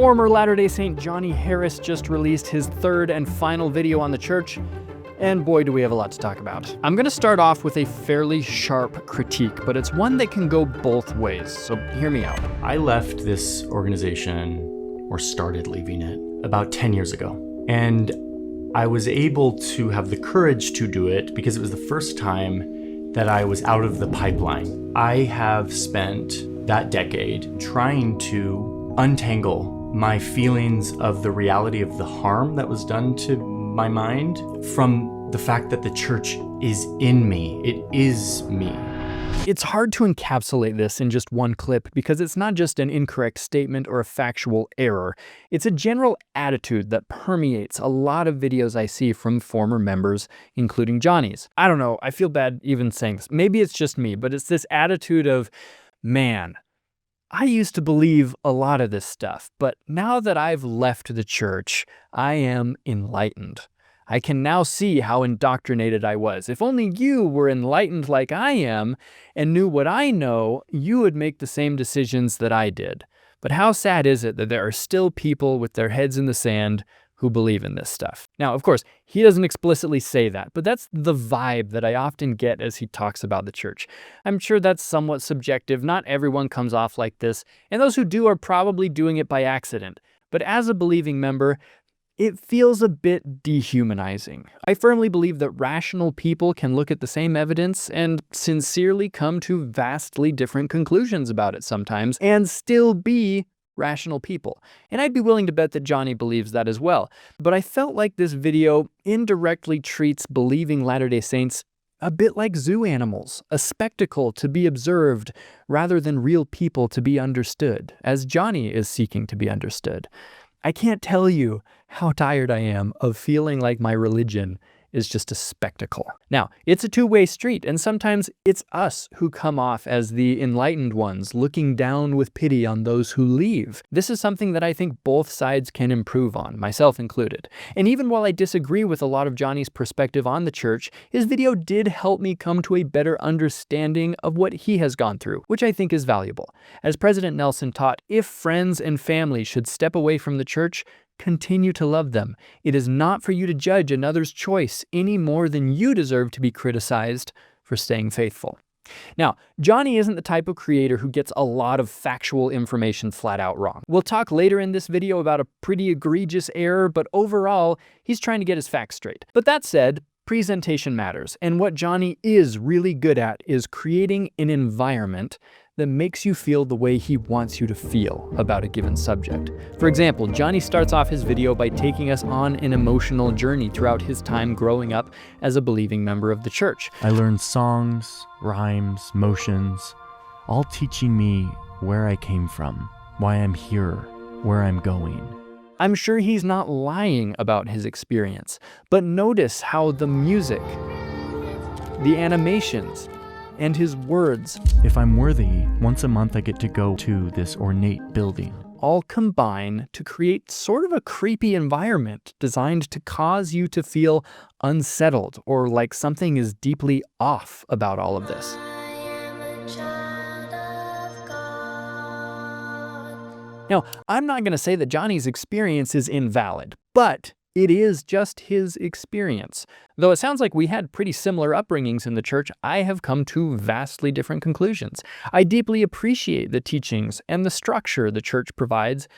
Former Latter-day Saint Johnny Harris just released his third and final video on the church, and boy do we have a lot to talk about. I'm gonna start off with a fairly sharp critique, but it's one that can go both ways, so hear me out. I left this organization, or started leaving it, about 10 years ago. And I was able to have the courage to do it because it was the first time that I was out of the pipeline. I have spent that decade trying to untangle my feelings of the reality of the harm that was done to my mind from the fact that the church is in me. It is me. It's hard to encapsulate this in just one clip because it's not just an incorrect statement or a factual error. It's a general attitude that permeates a lot of videos I see from former members, including Johnny's. I don't know, I feel bad even saying this. Maybe it's just me, but it's this attitude of, man, I used to believe a lot of this stuff, but now that I've left the church, I am enlightened. I can now see how indoctrinated I was. If only you were enlightened like I am and knew what I know, you would make the same decisions that I did. But how sad is it that there are still people with their heads in the sand who believe in this stuff? Now, of course, he doesn't explicitly say that, but that's the vibe that I often get as he talks about the church. I'm sure that's somewhat subjective. Not everyone comes off like this, and those who do are probably doing it by accident. But as a believing member, it feels a bit dehumanizing. I firmly believe that rational people can look at the same evidence and sincerely come to vastly different conclusions about it sometimes and still be rational people. And I'd be willing to bet that Johnny believes that as well. But I felt like this video indirectly treats believing Latter-day Saints a bit like zoo animals, a spectacle to be observed rather than real people to be understood, as Johnny is seeking to be understood. I can't tell you how tired I am of feeling like my religion is just a spectacle. Now, it's a two-way street, and sometimes it's us who come off as the enlightened ones, looking down with pity on those who leave. This is something that I think both sides can improve on, myself included. And even while I disagree with a lot of Johnny's perspective on the church, his video did help me come to a better understanding of what he has gone through, which I think is valuable. As President Nelson taught, if friends and family should step away from the church, continue to love them. It is not for you to judge another's choice any more than you deserve to be criticized for staying faithful. Now, Johnny isn't the type of creator who gets a lot of factual information flat out wrong. We'll talk later in this video about a pretty egregious error, but overall, he's trying to get his facts straight. But that said, presentation matters, and what Johnny is really good at is creating an environment that makes you feel the way he wants you to feel about a given subject. For example, Johnny starts off his video by taking us on an emotional journey throughout his time growing up as a believing member of the church. I learned songs, rhymes, motions, all teaching me where I came from, why I'm here, where I'm going. I'm sure he's not lying about his experience, but notice how the music, the animations, and his words, if I'm worthy, once a month I get to go to this ornate building, all combine to create sort of a creepy environment designed to cause you to feel unsettled or like something is deeply off about all of this. Now, I'm not going to say that Johnny's experience is invalid, but it is just his experience. Though it sounds like we had pretty similar upbringings in the church, I have come to vastly different conclusions. I deeply appreciate the teachings and the structure the church provides,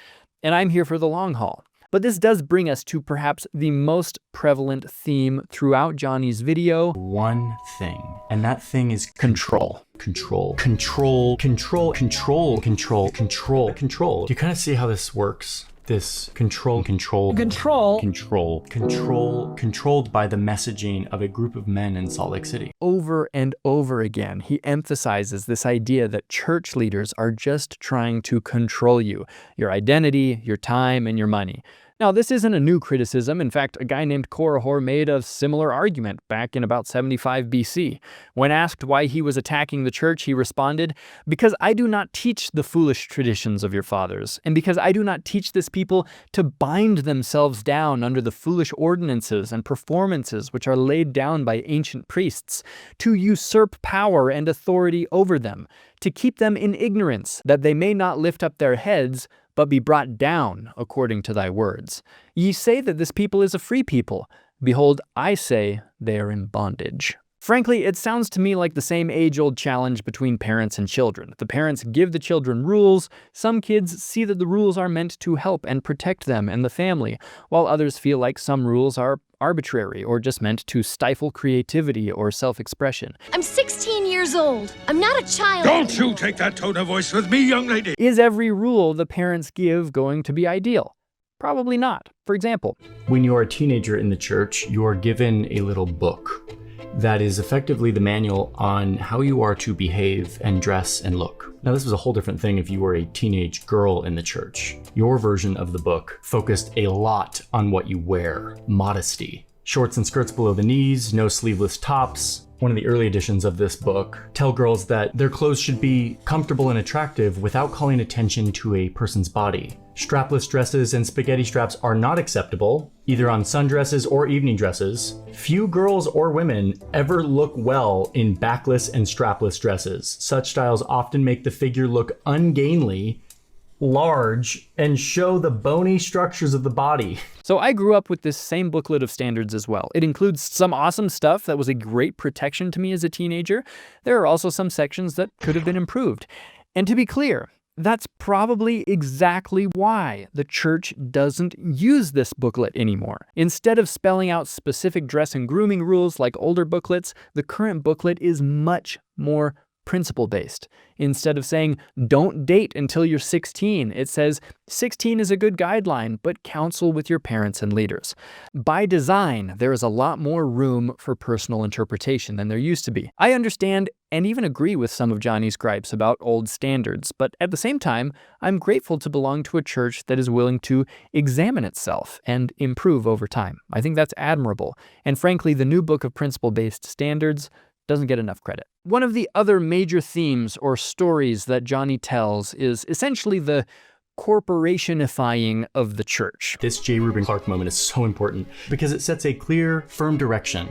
and I'm here for the long haul. But this does bring us to perhaps the most prevalent theme throughout Johnny's video. One thing, and that thing is control. Control. Control. Control. Control. Control. Control. Control. Do you kind of see how this works? This control, controlled by the messaging of a group of men in Salt Lake City. Over and over again, he emphasizes this idea that church leaders are just trying to control you, your identity, your time, and your money. Now, this isn't a new criticism. In fact, a guy named Korihor made a similar argument back in about 75 BC. When asked why he was attacking the church, he responded, "Because I do not teach the foolish traditions of your fathers, and because I do not teach this people to bind themselves down under the foolish ordinances and performances which are laid down by ancient priests, to usurp power and authority over them, to keep them in ignorance, that they may not lift up their heads, but be brought down according to thy words. Ye say that this people is a free people. Behold, I say they are in bondage. Frankly, it sounds to me like the same age-old challenge between parents and children. The parents give the children rules. Some kids see that the rules are meant to help and protect them and the family, while others feel like some rules are arbitrary or just meant to stifle creativity or self-expression. I'm 16 years old. I'm not a child. Don't you take that tone of voice with me, young lady. Is every rule the parents give going to be ideal? Probably not. For example, when you're a teenager in the church, you're given a little book that is effectively the manual on how you are to behave and dress and look. Now, this was a whole different thing if you were a teenage girl in the church. Your version of the book focused a lot on what you wear, modesty. Shorts and skirts below the knees, no sleeveless tops. One of the early editions of this book tell girls that their clothes should be comfortable and attractive without calling attention to a person's body. Strapless dresses and spaghetti straps are not acceptable, either on sundresses or evening dresses. Few girls or women ever look well in backless and strapless dresses. Such styles often make the figure look ungainly, large, and show the bony structures of the body. So I grew up with this same booklet of standards as well. It includes some awesome stuff that was a great protection to me as a teenager. There are also some sections that could have been improved. And to be clear, that's probably exactly why the church doesn't use this booklet anymore. Instead of spelling out specific dress and grooming rules like older booklets, the current booklet is much more principle-based. Instead of saying, don't date until you're 16, it says, 16 is a good guideline, but counsel with your parents and leaders. By design, there is a lot more room for personal interpretation than there used to be. I understand and even agree with some of Johnny's gripes about old standards, but at the same time, I'm grateful to belong to a church that is willing to examine itself and improve over time. I think that's admirable, and frankly, the new book of principle-based standards doesn't get enough credit. One of the other major themes or stories that Johnny tells is essentially the corporationifying of the church. This J. Reuben Clark moment is so important because it sets a clear, firm direction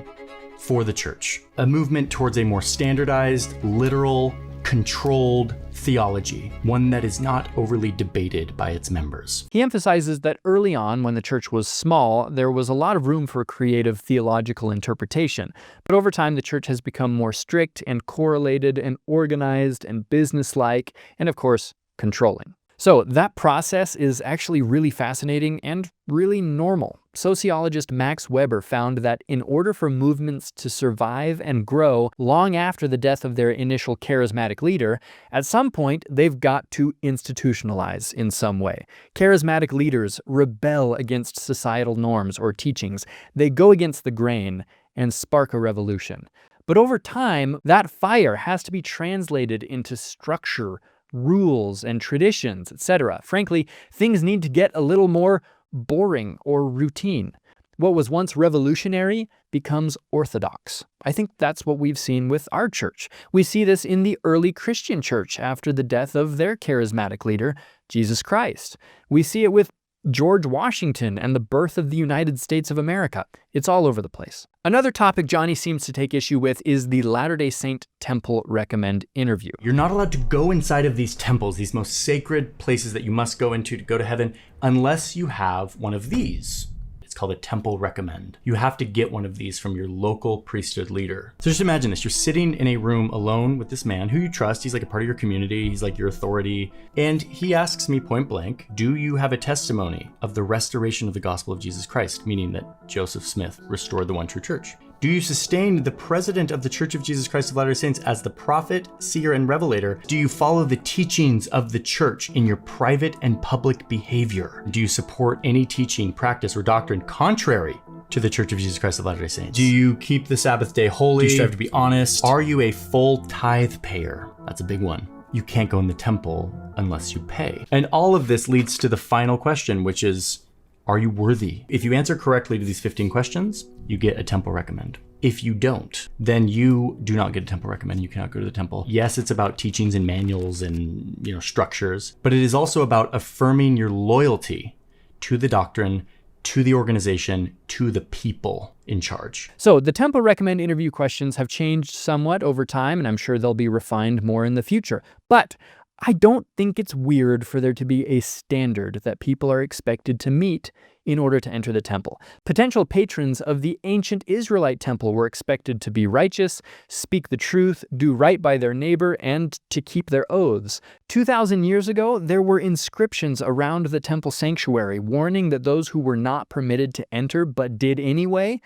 for the church. A movement towards a more standardized, literal, controlled theology, one that is not overly debated by its members. He emphasizes that early on, when the church was small, there was a lot of room for creative theological interpretation. But over time, the church has become more strict and correlated and organized and businesslike, and of course, controlling. So that process is actually really fascinating and really normal. Sociologist Max Weber found that in order for movements to survive and grow long after the death of their initial charismatic leader, at some point they've got to institutionalize in some way. Charismatic leaders rebel against societal norms or teachings. They go against the grain and spark a revolution. But over time, that fire has to be translated into structure, rules and traditions, etc. Frankly, things need to get a little more boring or routine. What was once revolutionary becomes orthodox. I think that's what we've seen with our church. We see this in the early Christian church after the death of their charismatic leader, Jesus Christ. We see it with George Washington and the birth of the United States of America. It's all over the place. Another topic Johnny seems to take issue with is the Latter-day Saint Temple Recommend interview. You're not allowed to go inside of these temples, these most sacred places that you must go into to go to heaven, unless you have one of these. It's called a Temple Recommend. You have to get one of these from your local priesthood leader. So just imagine this. You're sitting in a room alone with this man who you trust. He's like a part of your community. He's like your authority. And he asks me point blank, do you have a testimony of the restoration of the gospel of Jesus Christ? Meaning that Joseph Smith restored the one true church. Do you sustain the president of the Church of Jesus Christ of Latter-day Saints as the prophet, seer, and revelator? Do you follow the teachings of the church in your private and public behavior? Do you support any teaching, practice, or doctrine contrary to the Church of Jesus Christ of Latter-day Saints? Do you keep the Sabbath day holy? Do you strive to be honest? Are you a full tithe payer? That's a big one. You can't go in the temple unless you pay. And all of this leads to the final question, which is, are you worthy? If you answer correctly to these 15 questions, you get a temple recommend. If you don't, then you do not get a temple recommend. You cannot go to the temple. Yes, it's about teachings and manuals and, structures, but it is also about affirming your loyalty to the doctrine, to the organization, to the people in charge. So the Temple Recommend interview questions have changed somewhat over time, and I'm sure they'll be refined more in the future. But I don't think it's weird for there to be a standard that people are expected to meet in order to enter the temple. Potential patrons of the ancient Israelite temple were expected to be righteous, speak the truth, do right by their neighbor, and to keep their oaths. 2,000 years ago, there were inscriptions around the temple sanctuary warning that those who were not permitted to enter but did anyway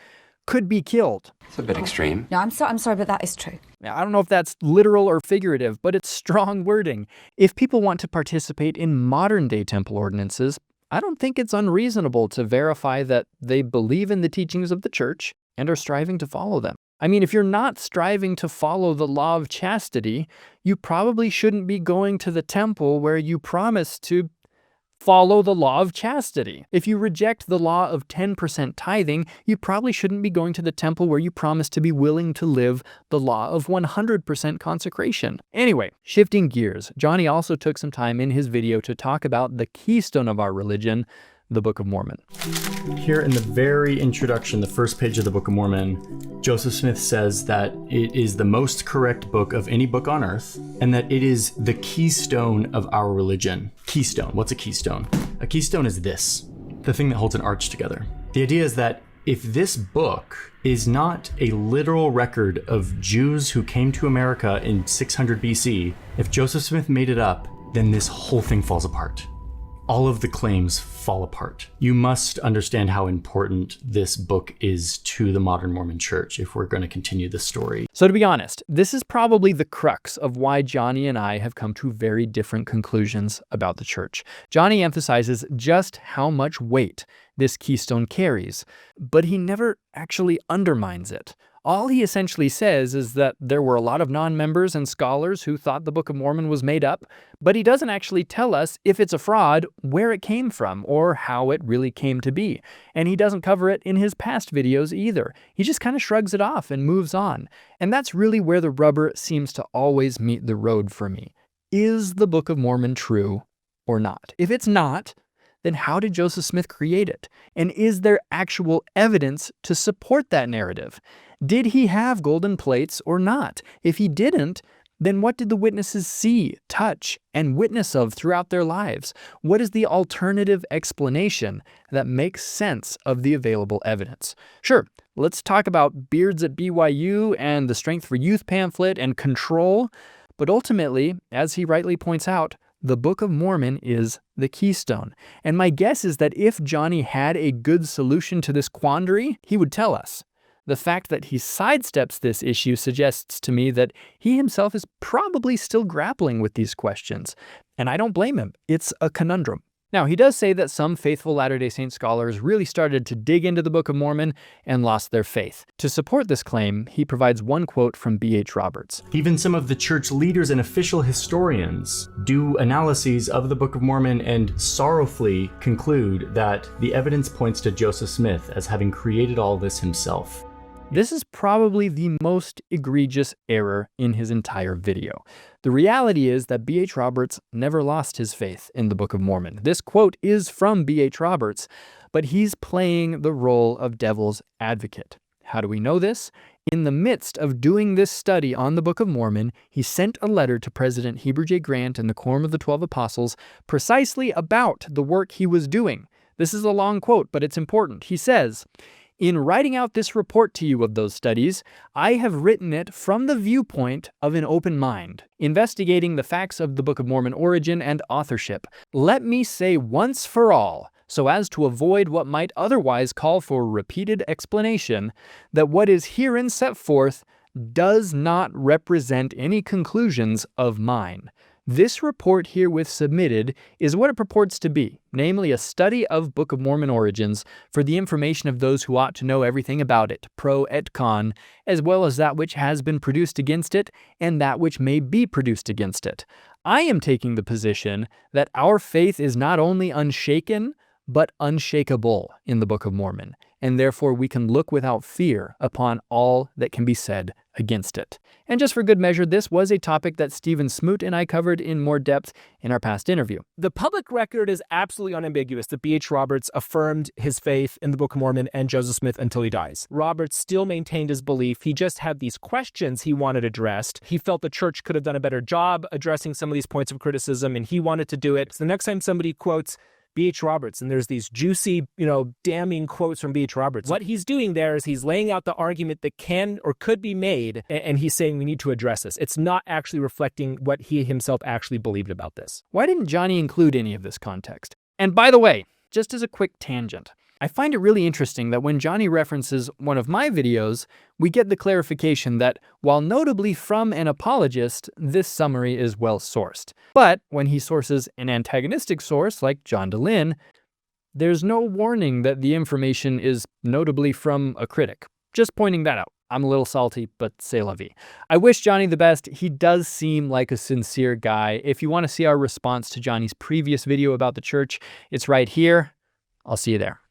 could be killed. It's a bit extreme. No, I'm sorry, but that is true. I don't know if that's literal or figurative, but it's strong wording. If people want to participate in modern-day temple ordinances, I don't think it's unreasonable to verify that they believe in the teachings of the church and are striving to follow them. I mean, if you're not striving to follow the law of chastity, you probably shouldn't be going to the temple where you promise to follow the law of chastity. If you reject the law of 10% tithing, you probably shouldn't be going to the temple where you promise to be willing to live the law of 100% consecration. Anyway, shifting gears, Johnny also took some time in his video to talk about the keystone of our religion, the Book of Mormon. Here in the very introduction, the first page of the Book of Mormon, Joseph Smith says that it is the most correct book of any book on earth, and that it is the keystone of our religion. Keystone. What's a keystone? A keystone is this, the thing that holds an arch together. The idea is that if this book is not a literal record of Jews who came to America in 600 BC, if Joseph Smith made it up, then this whole thing falls apart. All of the claims fall apart. You must understand how important this book is to the modern Mormon church if we're going to continue the story. So to be honest, this is probably the crux of why Johnny and I have come to very different conclusions about the church. Johnny emphasizes just how much weight this keystone carries, but he never actually undermines it. All he essentially says is that there were a lot of non-members and scholars who thought the Book of Mormon was made up, but he doesn't actually tell us if it's a fraud, where it came from, or how it really came to be. And he doesn't cover it in his past videos either. He just kind of shrugs it off and moves on. And that's really where the rubber seems to always meet the road for me. Is the Book of Mormon true or not? If it's not, then how did Joseph Smith create it? And is there actual evidence to support that narrative? Did he have golden plates or not? If he didn't, then what did the witnesses see, touch, and witness of throughout their lives? What is the alternative explanation that makes sense of the available evidence? Sure, let's talk about Beards at BYU and the Strength for Youth pamphlet and control, but ultimately, as he rightly points out, the Book of Mormon is the keystone. And my guess is that if Johnny had a good solution to this quandary, he would tell us. The fact that he sidesteps this issue suggests to me that he himself is probably still grappling with these questions. And I don't blame him. It's a conundrum. Now, he does say that some faithful Latter-day Saint scholars really started to dig into the Book of Mormon and lost their faith. To support this claim, he provides one quote from B.H. Roberts. Even some of the church leaders and official historians do analyses of the Book of Mormon and sorrowfully conclude that the evidence points to Joseph Smith as having created all this himself. This is probably the most egregious error in his entire video. The reality is that B.H. Roberts never lost his faith in the Book of Mormon. This quote is from B.H. Roberts, but he's playing the role of devil's advocate. How do we know this? In the midst of doing this study on the Book of Mormon, he sent a letter to President Heber J. Grant and the Quorum of the 12 Apostles precisely about the work he was doing. This is a long quote, but it's important. He says, "In writing out this report to you of those studies, I have written it from the viewpoint of an open mind, investigating the facts of the Book of Mormon origin and authorship. Let me say once for all, so as to avoid what might otherwise call for repeated explanation, that what is herein set forth does not represent any conclusions of mine. This report herewith submitted is what it purports to be, namely a study of Book of Mormon origins for the information of those who ought to know everything about it, pro et con, as well as that which has been produced against it and that which may be produced against it. I am taking the position that our faith is not only unshaken, but unshakable in the Book of Mormon, and therefore we can look without fear upon all that can be said against it. And just for good measure, this was a topic that Stephen Smoot and I covered in more depth in our past interview. The public record is absolutely unambiguous that B.H. Roberts affirmed his faith in the Book of Mormon and Joseph Smith until he dies. Roberts still maintained his belief. He just had these questions he wanted addressed. He felt the church could have done a better job addressing some of these points of criticism, and he wanted to do it. So the next time somebody quotes B.H. Roberts, and there's these juicy, damning quotes from B.H. Roberts, what he's doing there is he's laying out the argument that can or could be made, and he's saying we need to address this. It's not actually reflecting what he himself actually believed about this. Why didn't Johnny include any of this context? And by the way, just as a quick tangent, I find it really interesting that when Johnny references one of my videos, we get the clarification that, while notably from an apologist, this summary is well-sourced. But when he sources an antagonistic source like John DeLynn, there's no warning that the information is notably from a critic. Just pointing that out. I'm a little salty, but c'est la vie. I wish Johnny the best. He does seem like a sincere guy. If you want to see our response to Johnny's previous video about the church, it's right here. I'll see you there.